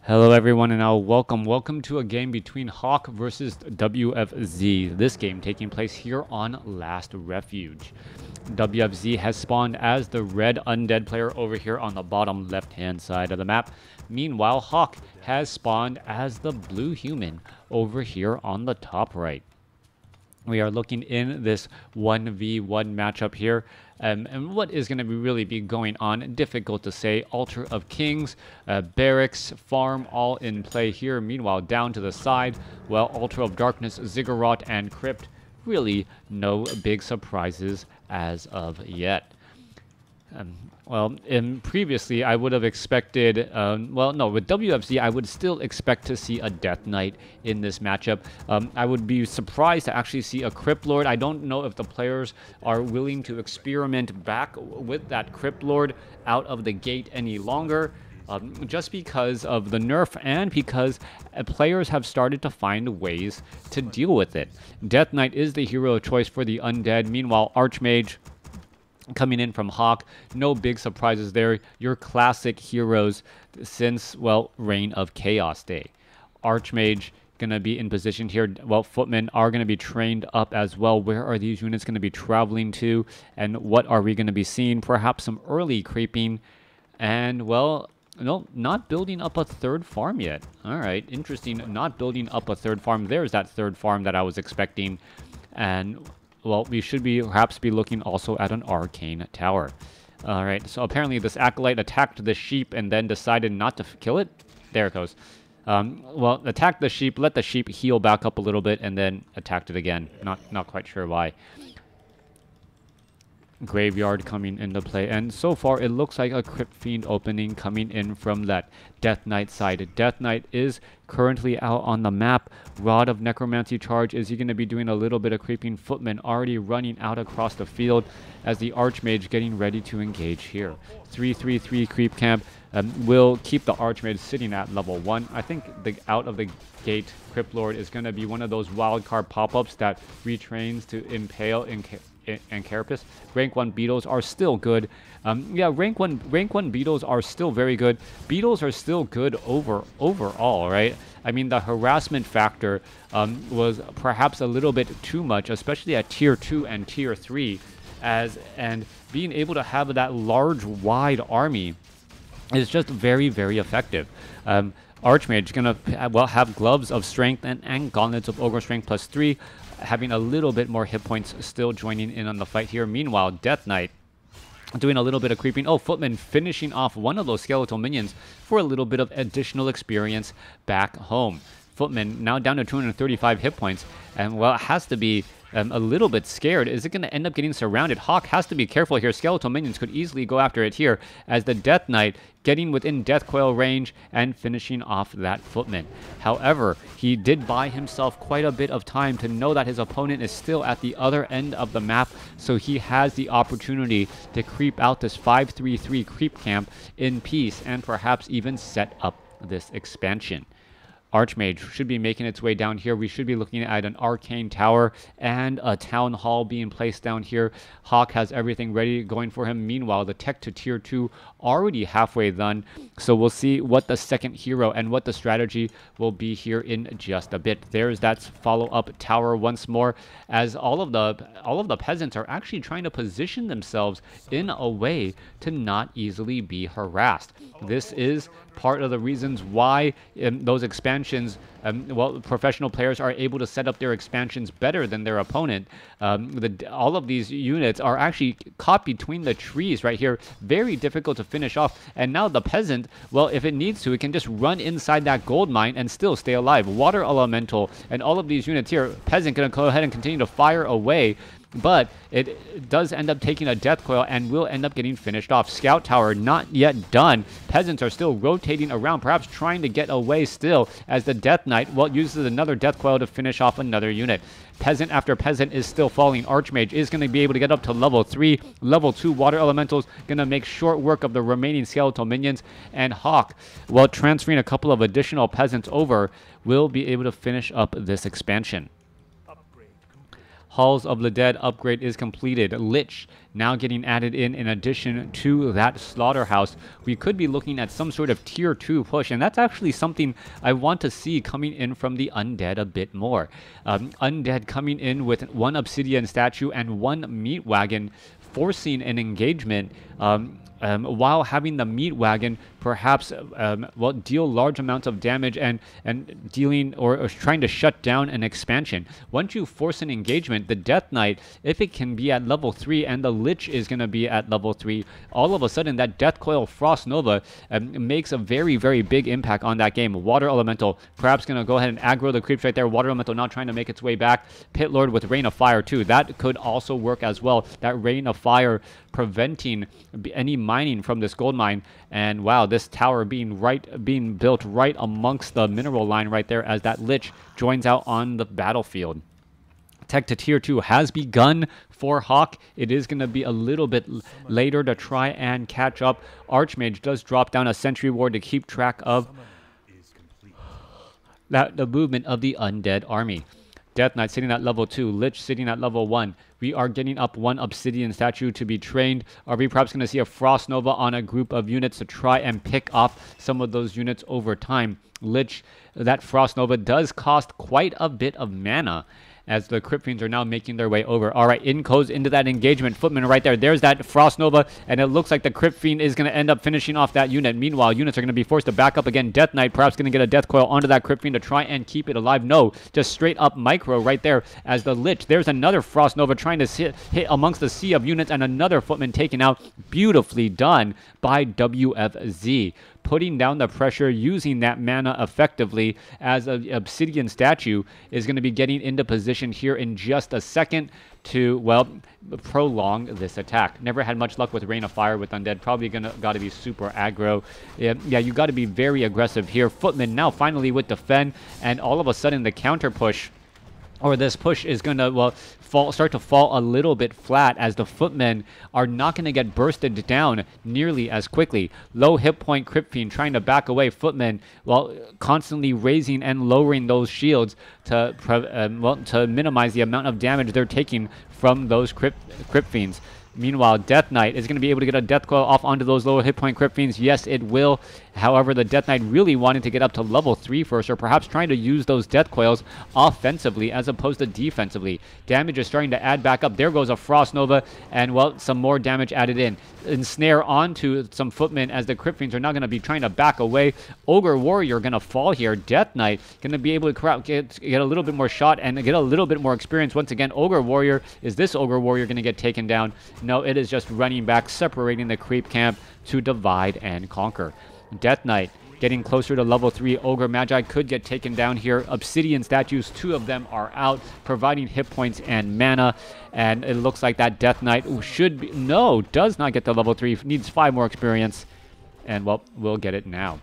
Hello everyone and welcome to a game between Hawk versus WFZ. This game taking place here on Last Refuge. WFZ has spawned as the red undead player over here on the bottom left hand side of the map. Meanwhile, Hawk has spawned as the blue human over here on the top right. We are looking in this 1v1 matchup here. And what is going to really be going on? Difficult to say. Altar of Kings, Barracks, Farm, all in play here. Meanwhile, down to the side, well, Altar of Darkness, Ziggurat, and Crypt. Really no big surprises as of yet. Previously, I would have expected, with WFZ, I would still expect to see a Death Knight in this matchup. I would be surprised to actually see a Crypt Lord. I don't know if the players are willing to experiment back with that Crypt Lord out of the gate any longer. Just because of the nerf and because players have started to find ways to deal with it. Death Knight is the hero of choice for the undead. Meanwhile, Archmage coming in from Hawk, no big surprises there. Your classic heroes since, well, Reign of Chaos Day. Archmage going to be in position here. Well, footmen are going to be trained up as well. Where are these units going to be traveling to? And what are we going to be seeing? Perhaps some early creeping. And, well, no, not building up a third farm yet. All right, interesting. Not building up a third farm. There's that third farm that I was expecting. And well, we should perhaps be looking also at an arcane tower. All right, so apparently this acolyte attacked the sheep and then decided not to kill it. There it goes. Well, attacked the sheep, let the sheep heal back up a little bit, and then attacked it again. Not quite sure why. Graveyard coming into play, and so far it looks like a Crypt Fiend opening coming in from that Death Knight side. Death Knight is currently out on the map. Rod of Necromancy charge. Is he going to be doing a little bit of creeping? Footmen already running out across the field as the Archmage getting ready to engage here. 3-3-3 creep camp will keep the Archmage sitting at level 1. I think the out of the gate Crypt Lord is going to be one of those wildcard pop-ups that retrains to impale and Carapace. Rank 1 Beetles are still good. Yeah, rank 1 Beetles are still very good. Beetles are still good overall, right? I mean, the harassment factor was perhaps a little bit too much, especially at tier 2 and tier 3, and being able to have that large, wide army is just very, very effective. Archmage gonna have gloves of strength and gauntlets of ogre strength +3, having a little bit more hit points, still joining in on the fight here. Meanwhile, Death Knight doing a little bit of creeping. Oh, Footman finishing off one of those skeletal minions for a little bit of additional experience back home. Footman now down to 235 hit points, and well, it has to be a little bit scared. Is it going to end up getting surrounded? Hawk has to be careful here. Skeletal minions could easily go after it here as the Death Knight getting within Death Coil range and finishing off that Footman. However, he did buy himself quite a bit of time to know that his opponent is still at the other end of the map, so he has the opportunity to creep out this 5-3-3 creep camp in peace and perhaps even set up this expansion. Archmage should be making its way down here. We should be looking at an arcane tower and a town hall being placed down here. Hawk has everything ready going for him. Meanwhile, the tech to tier 2 already halfway done. So we'll see what the second hero and what the strategy will be here in just a bit. There's that follow-up tower once more, as all of the peasants are actually trying to position themselves in a way to not easily be harassed. This is part of the reasons why those expansions, professional players are able to set up their expansions better than their opponent. All of these units are actually caught between the trees right here. Very difficult to finish off. And now the peasant, well, if it needs to, it can just run inside that gold mine and still stay alive. Water Elemental and all of these units here. Peasant going to go ahead and continue to fire away. But it does end up taking a Death Coil and will end up getting finished off. Scout Tower not yet done. Peasants are still rotating around, perhaps trying to get away still, as the Death Knight, well, uses another Death Coil to finish off another unit. Peasant after peasant is still falling. Archmage is going to be able to get up to level 3. Level 2 Water Elementals going to make short work of the remaining skeletal minions. And Hawk, while transferring a couple of additional peasants over, will be able to finish up this expansion. Halls of the Dead upgrade is completed. Lich now getting added in addition to that slaughterhouse. We could be looking at some sort of tier 2 push, and that's actually something I want to see coming in from the undead a bit more. Undead coming in with 1 obsidian statue and 1 meat wagon, forcing an engagement, while having the meat wagon perhaps deal large amounts of damage and dealing or trying to shut down an expansion. Once you force an engagement, the Death Knight, if it can be at level 3 and the Lich is going to be at level 3, all of a sudden that Death Coil Frost Nova makes a very, very big impact on that game. Water Elemental perhaps going to go ahead and aggro the creeps right there. Water Elemental now trying to make its way back. Pit Lord with Rain of Fire too. That could also work as well. That Rain of Fire preventing any mining from this gold mine. And wow, this tower being built right amongst the mineral line right there as that Lich joins out on the battlefield. Tech to tier 2 has begun for Hawk. It is going to be a little bit later to try and catch up. Archmage does drop down a sentry ward to keep track of the movement of the undead army. Death Knight sitting at level 2, Lich sitting at level 1. We are getting up 1 obsidian statue to be trained. Are we perhaps going to see a Frost Nova on a group of units to try and pick off some of those units over time? Lich, that Frost Nova does cost quite a bit of mana, as the Crypt Fiends are now making their way over. All right, in goes into that engagement. Footman right there. There's that Frost Nova, and it looks like the Crypt Fiend is going to end up finishing off that unit. Meanwhile, units are going to be forced to back up again. Death Knight perhaps going to get a Death Coil onto that Crypt Fiend to try and keep it alive. No, just straight up micro right there as the Lich. There's another Frost Nova trying to hit amongst the sea of units, and another Footman taken out. Beautifully done by WFZ. Putting down the pressure, using that mana effectively, as an obsidian statue is going to be getting into position here in just a second to, well, prolong this attack. Never had much luck with Rain of Fire with Undead. Probably got to be super aggro. Yeah, you got to be very aggressive here. Footman now finally with Defend, and all of a sudden the counter push, or this push, is going to, well, start to fall a little bit flat, as the Footmen are not going to get bursted down nearly as quickly. Low hit point Crypt Fiend trying to back away. Footmen, well, constantly raising and lowering those shields to minimize the amount of damage they're taking from those Crypt Fiends. Meanwhile, Death Knight is going to be able to get a Death Coil off onto those lower hit point Crypt Fiends. Yes, it will. However, the Death Knight really wanted to get up to level 3 first, or perhaps trying to use those Death Coils offensively as opposed to defensively. Damage is starting to add back up. There goes a Frost Nova, and, well, some more damage added in. Ensnare onto some Footmen as the Crypt Fiends are now going to be trying to back away. Ogre Warrior going to fall here. Death Knight going to be able to get a little bit more shot and get a little bit more experience. Once again, Ogre Warrior. Is this Ogre Warrior going to get taken down? No, it is just running back, separating the creep camp to divide and conquer. Death Knight getting closer to level 3. Ogre Magi could get taken down here. Obsidian statues, 2 of them are out, providing hit points and mana. And it looks like that Death Knight does not get to level 3. Needs 5 more experience. And, well, we'll get it now.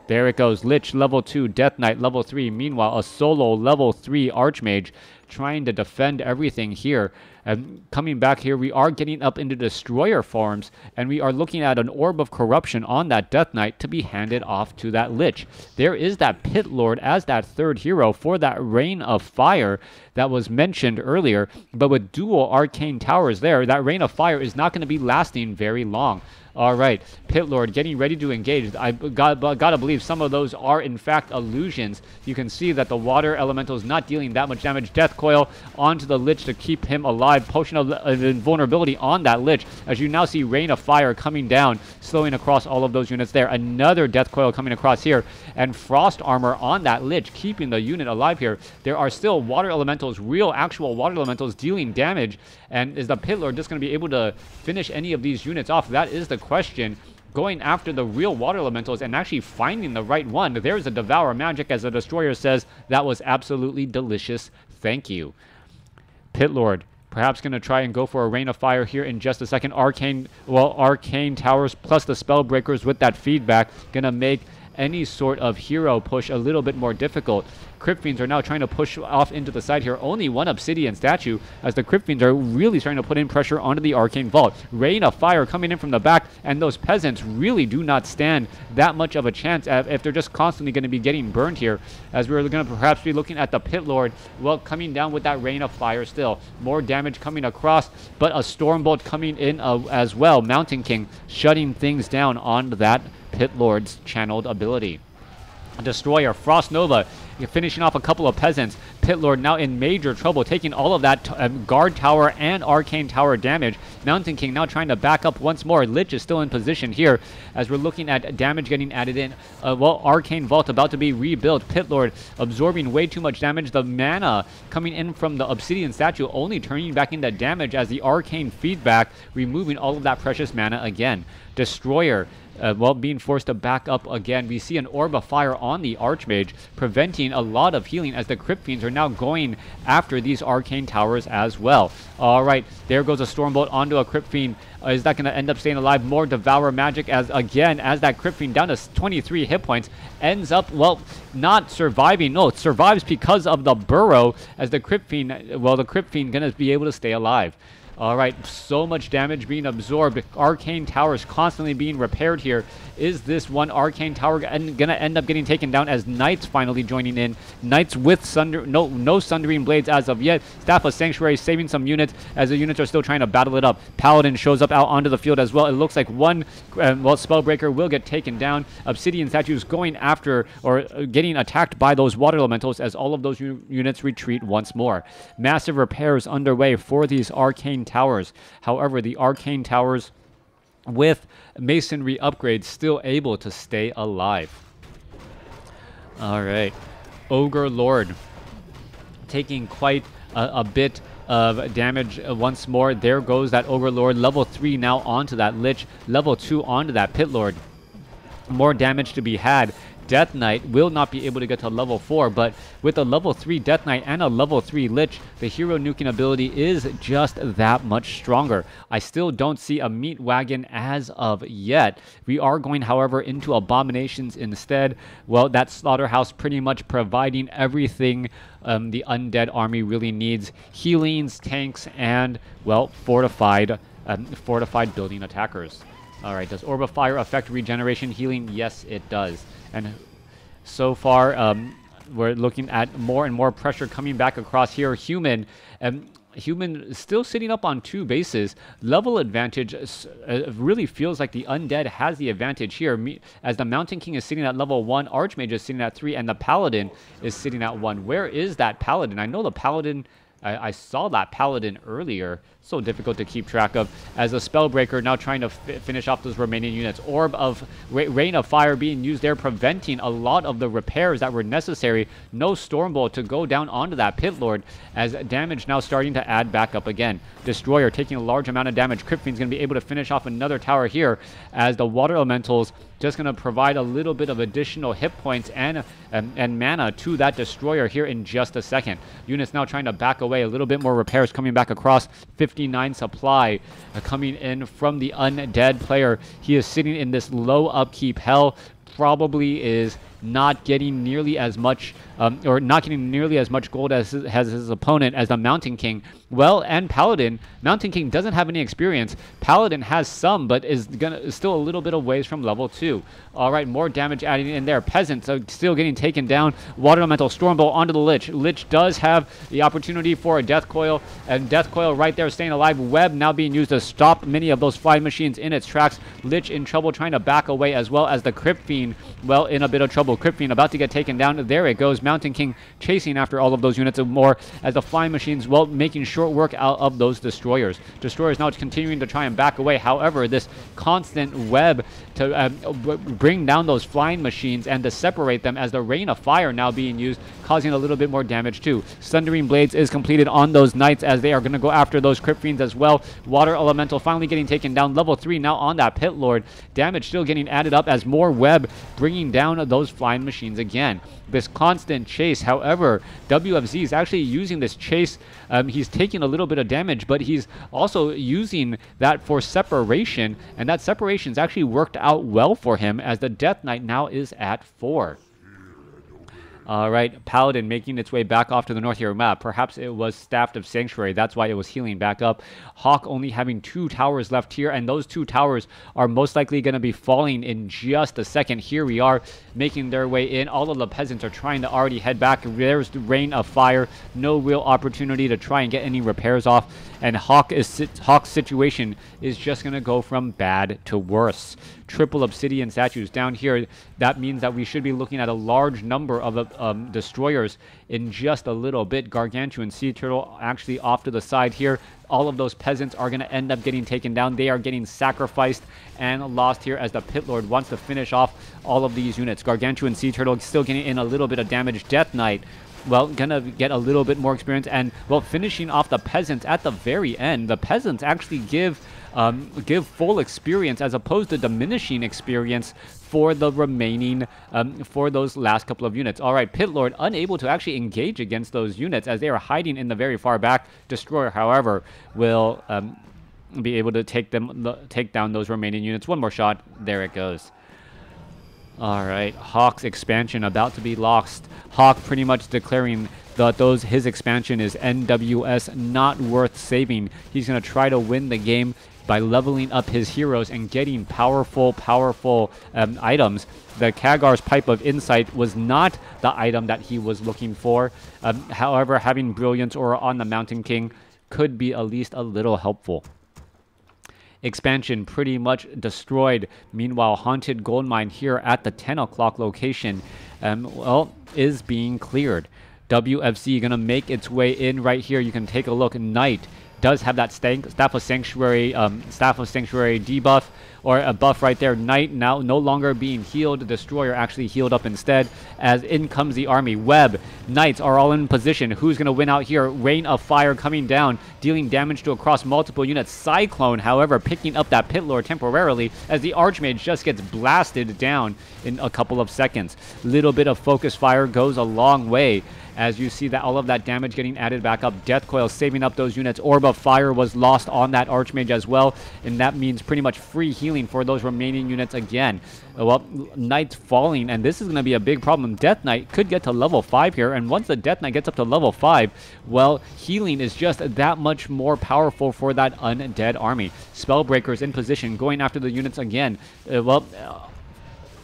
There it goes. Lich, level 2. Death Knight, level 3. Meanwhile, a solo level 3 Archmage trying to defend everything here. And coming back here, we are getting up into Destroyer forms, and we are looking at an Orb of Corruption on that Death Knight to be handed off to that Lich. There is that Pit Lord as that 3rd hero for that Rain of Fire that was mentioned earlier, but with dual Arcane Towers there, that Rain of Fire is not going to be lasting very long. All right, Pit Lord getting ready to engage. I gotta believe some of those are in fact illusions. You can see that the Water Elemental is not dealing that much damage. Death Coil onto the Lich to keep him alive. Potion of Invulnerability on that Lich, as you now see Rain of Fire coming down, slowing across all of those units there. Another Death Coil coming across here, and Frost Armor on that Lich, keeping the unit alive here. There are still Water Elementals, real actual Water Elementals dealing damage, and is the Pit Lord just going to be able to finish any of these units off? That is the question. Going after the real Water Elementals and actually finding the right one. There's a Devour Magic, as the Destroyer says. That was absolutely delicious. Thank you. Pit Lord perhaps going to try and go for a Rain of Fire here in just a second. Arcane Towers plus the Spellbreakers with that feedback going to make any sort of hero push a little bit more difficult. Crypt Fiends are now trying to push off into the side here. Only one Obsidian statue, as the Crypt Fiends are really starting to put in pressure onto the Arcane Vault. Rain of Fire coming in from the back, and those peasants really do not stand that much of a chance if they're just constantly going to be getting burned here, as we're going to perhaps be looking at the Pit Lord, well, coming down with that Rain of Fire still. More damage coming across, but a Stormbolt coming in as well. Mountain King shutting things down on that Pit Lord's channeled ability. Destroyer, Frost Nova, finishing off a couple of peasants. Pit Lord now in major trouble, taking all of that guard tower and arcane tower damage. Mountain King now trying to back up once more. Lich is still in position here as we're looking at damage getting added in. Well, Arcane Vault about to be rebuilt. Pit Lord absorbing way too much damage. The mana coming in from the Obsidian statue only turning back into damage as the arcane feedback removing all of that precious mana again. Destroyer, well, being forced to back up again. We see an Orb of Fire on the Archmage, preventing a lot of healing as the Crypt Fiends are now going after these Arcane Towers as well. All right, there goes a Stormbolt onto a Crypt Fiend. Is that going to end up staying alive? More Devour Magic as that Crypt Fiend down to 23 hit points ends up, well, not surviving. No, it survives because of the Burrow as the Crypt Fiend, well, the Crypt Fiend going to be able to stay alive. All right, so much damage being absorbed. Arcane Towers constantly being repaired here. Is this one Arcane Tower going to end up getting taken down as Knights finally joining in? Knights with no Sundering Blades as of yet. Staff of Sanctuary saving some units as the units are still trying to battle it up. Paladin shows up out onto the field as well. It looks like one Spellbreaker will get taken down. Obsidian Statues going after or getting attacked by those Water Elementals as all of those units retreat once more. Massive repairs underway for these Arcane Towers. However, the Arcane Towers with masonry upgrades still able to stay alive. All right, Ogre Lord taking quite a bit of damage once more. There goes that Ogre Lord. Level 3 now onto that Lich. Level 2 onto that Pit Lord. More damage to be had. Death Knight will not be able to get to level 4, but with a level 3 Death Knight and a level 3 Lich, the hero nuking ability is just that much stronger. I still don't see a meat wagon as of yet. We are going, however, into Abominations instead. Well, that Slaughterhouse pretty much providing everything the undead army really needs. Healings, tanks, and, well, fortified building attackers. All right, does Orb of Fire affect regeneration healing? Yes, it does. And so far, we're looking at more and more pressure coming back across here. Human still sitting up on 2 bases. Level advantage really feels like the undead has the advantage here, as the Mountain King is sitting at level 1, Archmage is sitting at 3, and the Paladin is sitting at 1. Where is that Paladin? I know the Paladin... I saw that Paladin earlier. So difficult to keep track of as a Spellbreaker now trying to finish off those remaining units. Orb of Rain of Fire being used there, preventing a lot of the repairs that were necessary. No Stormbolt to go down onto that Pit Lord as damage now starting to add back up again. Destroyer taking a large amount of damage. Crypt Fiend's going to be able to finish off another tower here as the Water Elementals just going to provide a little bit of additional hit points and mana to that Destroyer here in just a second. Units now trying to back away. A little bit more repairs coming back across. 59 supply coming in from the undead player. He is sitting in this low upkeep hell. Probably is not getting nearly as much gold as his opponent, as the Mountain King. Well, and Paladin. Mountain King doesn't have any experience. Paladin has some, but is still a little bit of ways from level 2. All right, more damage adding in there. Peasants are still getting taken down. Water Elemental Stormbolt onto the Lich. Lich does have the opportunity for a Death Coil, and Death Coil right there staying alive. Web now being used to stop many of those flying machines in its tracks. Lich in trouble trying to back away, as well as the Crypt Fiend, well, in a bit of trouble. Crypt Fiend about to get taken down. There it goes. Mountain King chasing after all of those units and more as the flying machines, well, making short work out of those Destroyers. Destroyers now continuing to try and back away. However, this constant web to bring down those flying machines and to separate them, as the Rain of Fire now being used, causing a little bit more damage too. Sundering Blades is completed on those Knights as they are going to go after those Crypt Fiends as well. Water Elemental finally getting taken down. Level 3 now on that Pit Lord. Damage still getting added up as more web bringing down those flying machines again. This constant chase, however, WFZ is actually using this chase. He's taking a little bit of damage, but he's also using that for separation, and that separation's actually worked out well for him as the Death Knight now is at 4. All right, Paladin making its way back off to the north here map. Perhaps it was Staff of Sanctuary. That's why it was healing back up. Hawk only having 2 towers left here, and those 2 towers are most likely going to be falling in just a second. Here we are making their way in. All of the peasants are trying to already head back. There's the rain of fire. No real opportunity to try and get any repairs off. And Hawk's situation is just going to go from bad to worse. Triple obsidian statues down here. That means that we should be looking at a large number of destroyers in just a little bit. Gargantuan sea turtle actually off to the side here. All of those peasants are going to end up getting taken down. They are getting sacrificed and lost here as the Pit Lord wants to finish off all of these units. Gargantuan sea turtle still getting in a little bit of damage. Death Knight, well, gonna get a little bit more experience, and well, finishing off the peasants at the very end. The peasants actually give full experience as opposed to diminishing experience for the remaining for those last couple of units. All right, Pit Lord unable to actually engage against those units as they are hiding in the very far back. Destroyer, however, will be able to take down those remaining units. One more shot. There it goes. All right, Hawk's expansion about to be lost. Hawk pretty much declaring that his expansion is NWS, not worth saving. He's going to try to win the game by leveling up his heroes and getting powerful items. The Kagar's Pipe of Insight was not the item that he was looking for. However, having Brilliance Aura on the Mountain King could be at least a little helpful. Expansion pretty much destroyed. Meanwhile, Haunted Gold Mine here at the 10 o'clock location, well, is being cleared. WFZ going to make its way in right here. You can take a look. Knight does have that Staff of Sanctuary debuff, or a buff right there. Knight now no longer being healed. Destroyer actually healed up instead. As in comes the army. Web, Knights are all in position. Who's going to win out here? Rain of Fire coming down, dealing damage to across multiple units. Cyclone, however, picking up that Pit Lord temporarily as the Archmage just gets blasted down in a couple of seconds. Little bit of Focus Fire goes a long way, as you see that all of that damage getting added back up. Death Coil saving up those units. Orb of Fire was lost on that Archmage as well, and that means pretty much free healing for those remaining units again. Well, Knight's falling, and this is going to be a big problem. Death Knight could get to level 5 here, and once the Death Knight gets up to level 5, well, healing is just that much more powerful for that undead army. Spellbreakers in position, going after the units again.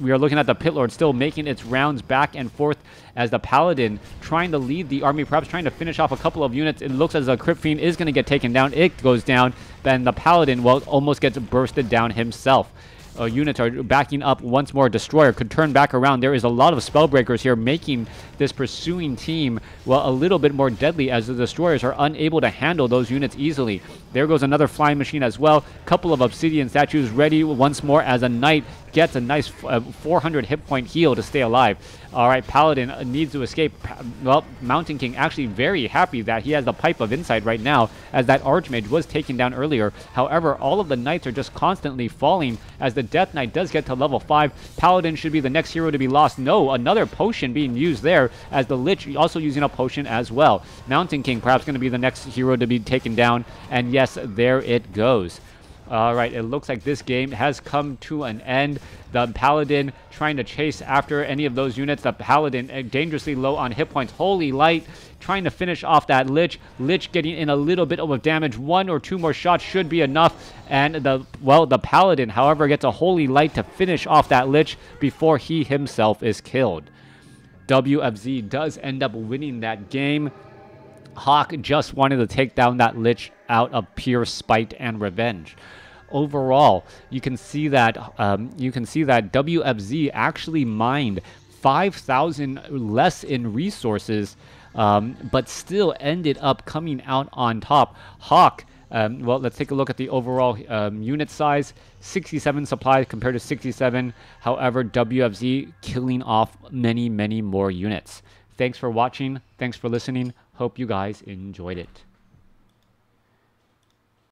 We are looking at the Pit Lord still making its rounds back and forth as the Paladin trying to lead the army, perhaps trying to finish off a couple of units. It looks as the Crypt Fiend is going to get taken down. It goes down. Then the Paladin, well, almost gets bursted down himself. Units are backing up once more. Destroyer could turn back around. There is a lot of Spellbreakers here, making this pursuing team, well, a little bit more deadly as the Destroyers are unable to handle those units easily. There goes another Flying Machine as well. Couple of Obsidian Statues ready once more as a Knight gets a nice 400 hit point heal to stay alive. All right, Paladin needs to escape. Well, Mountain King actually very happy that he has the Pipe of Insight right now, as that Archmage was taken down earlier. However, all of the Knights are just constantly falling as the Death Knight does get to level 5. Paladin should be the next hero to be lost. No, another potion being used there, as the Lich also using a potion as well. Mountain King perhaps going to be the next hero to be taken down, and yes, there it goes. All right, it looks like this game has come to an end. The Paladin trying to chase after any of those units. The Paladin dangerously low on hit points. Holy Light trying to finish off that Lich. Lich getting in a little bit of damage. 1 or 2 more shots should be enough. And the Paladin, however, gets a Holy Light to finish off that Lich before he himself is killed. WFZ does end up winning that game. Hawk just wanted to take down that Lich out of pure spite and revenge. Overall, you can see that WFZ actually mined 5,000 less in resources, but still ended up coming out on top. Hawk, well, let's take a look at the overall unit size. 67 supplies compared to 67. However, WFZ killing off many, many more units. Thanks for watching. Thanks for listening. Hope you guys enjoyed it.